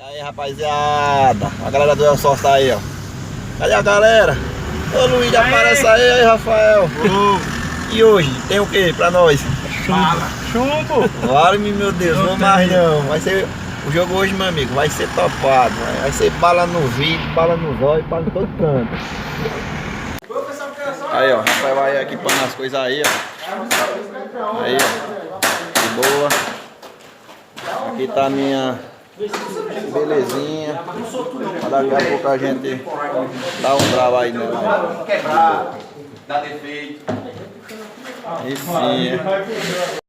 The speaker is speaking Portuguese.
E aí, rapaziada, a galera do Airsoft tá aí, ó. Cadê a galera? Ô Luiz, aparece aí, Rafael. E hoje, tem o que pra nós? Chumbo! Vale-me, meu Deus, não mais não. Vai ser o jogo hoje, meu amigo, vai ser topado. Vai ser bala no vidro, bala no zóio, bala em todo canto. Aí, ó, Rafael vai equipando as coisas aí, ó. Aí, ó, de boa. Aqui tá a minha belezinha. Daqui a pouco a gente dá um bravo aí nela. Quebrar, dá defeito. Enfim.